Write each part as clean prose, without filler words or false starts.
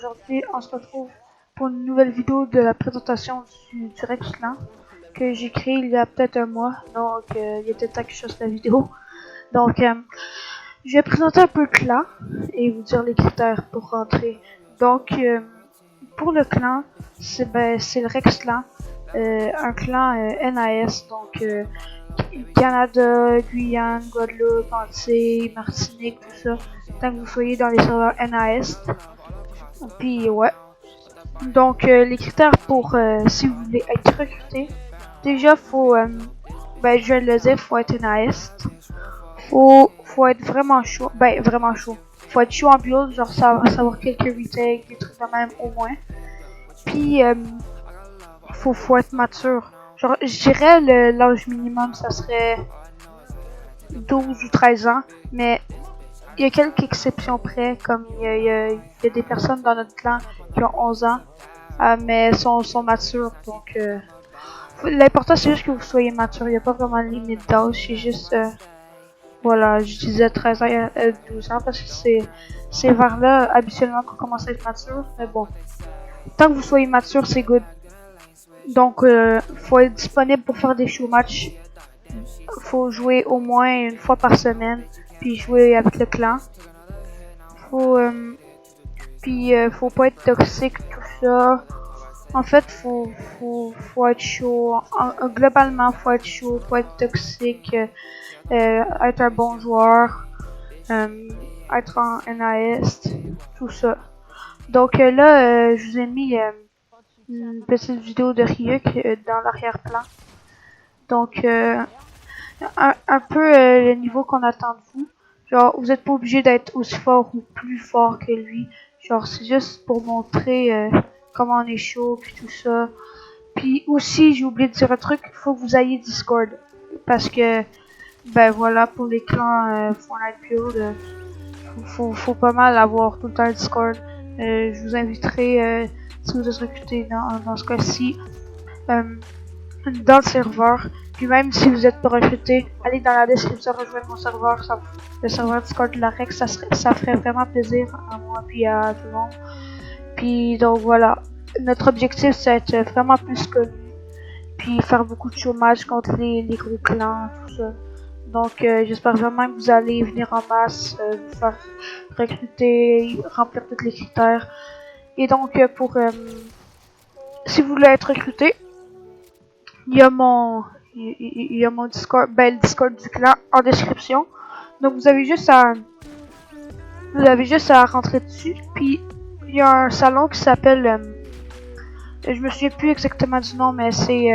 Aujourd'hui, on se retrouve pour une nouvelle vidéo de la présentation du Rex Clan que j'ai créé il y a peut-être un mois. Donc, il était temps que je fasse la vidéo. Donc, je vais présenter un peu le clan et vous dire les critères pour rentrer. Donc, pour le clan, c'est le Rex Clan, un clan NAS, donc Canada, Guyane, Guadeloupe, Antilles, Martinique, tout ça, tant que vous soyez dans les serveurs NAS. Puis ouais. Donc les critères pour si vous voulez être recruté, déjà faut je vais le dire, faut être NAS. Faut être vraiment chaud. Vraiment chaud. Faut être chaud en build, genre savoir quelques retakes, des trucs de même au moins. Puis faut être mature. Genre je dirais l'âge minimum ça serait 12 ou 13 ans, mais il y a quelques exceptions près, comme il y a des personnes dans notre clan qui ont 11 ans, mais sont matures, donc l'important c'est juste que vous soyez mature, il n'y a pas vraiment de limite d'âge, c'est juste, voilà, je disais 13 ans et 12 ans parce que c'est vers là habituellement qu'on commence à être mature, mais bon, tant que vous soyez mature c'est good. Donc faut être disponible pour faire des show matchs, faut jouer au moins une fois par semaine, puis jouer avec le clan. Faut pas être toxique, tout ça. En fait, faut être chaud. Globalement, faut être chaud, faut être toxique, être un bon joueur, être en NAS, tout ça. Donc là, je vous ai mis une petite vidéo de Ryuk dans l'arrière-plan. Donc, un peu le niveau qu'on attend de vous. Genre, vous êtes pas obligé d'être aussi fort ou plus fort que lui. Genre, c'est juste pour montrer comment on est chaud puis tout ça. Puis aussi, j'ai oublié de dire un truc, il faut que vous ayez Discord. Parce que, ben voilà, pour les clans Fortnite Build, faut pas mal avoir tout le temps Discord. Je vous inviterai, si vous êtes recruté dans ce cas-ci, dans le serveur. Puis même si vous êtes pas recruté, allez dans la description rejoindre mon serveur, le serveur Discord de la Rex, ça ferait vraiment plaisir à moi puis à tout le monde. Puis donc voilà, notre objectif c'est être vraiment plus connu, puis faire beaucoup de chômage contre les gros clans, tout ça. Donc j'espère vraiment que vous allez venir en masse, vous faire recruter, remplir tous les critères. Et donc si vous voulez être recruté, il y a mon Discord, le Discord du clan en description. Donc vous avez juste à rentrer dessus. Puis il y a un salon qui s'appelle, je me souviens plus exactement du nom, mais c'est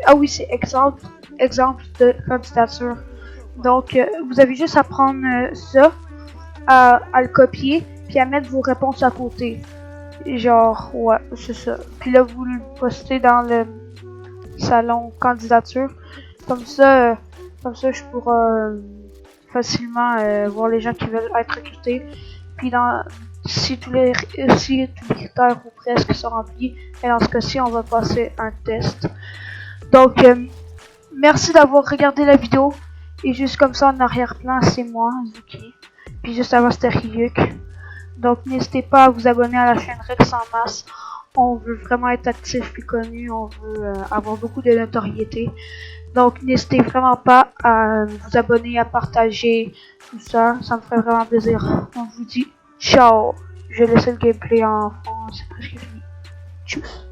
ah oui, c'est exemple de candidature. Donc vous avez juste à prendre ça, à le copier, puis à mettre vos réponses à côté. Genre ouais, c'est ça. Puis là vous le postez dans le salon candidature, comme ça je pourrai facilement voir les gens qui veulent être recrutés. Puis si tous les critères ou presque sont remplis, et dans ce cas-ci on va passer un test. Donc merci d'avoir regardé la vidéo. Et juste comme ça en arrière-plan c'est moi, Zuki, puis juste avant c'était Ryuk. Donc n'hésitez pas à vous abonner à la chaîne Rex en masse. On veut vraiment être actif et connu, on veut avoir beaucoup de notoriété. Donc n'hésitez vraiment pas à vous abonner, à partager, tout ça, ça me ferait vraiment plaisir. On vous dit ciao, je laisse le gameplay en fond, c'est presque fini. Tchuss.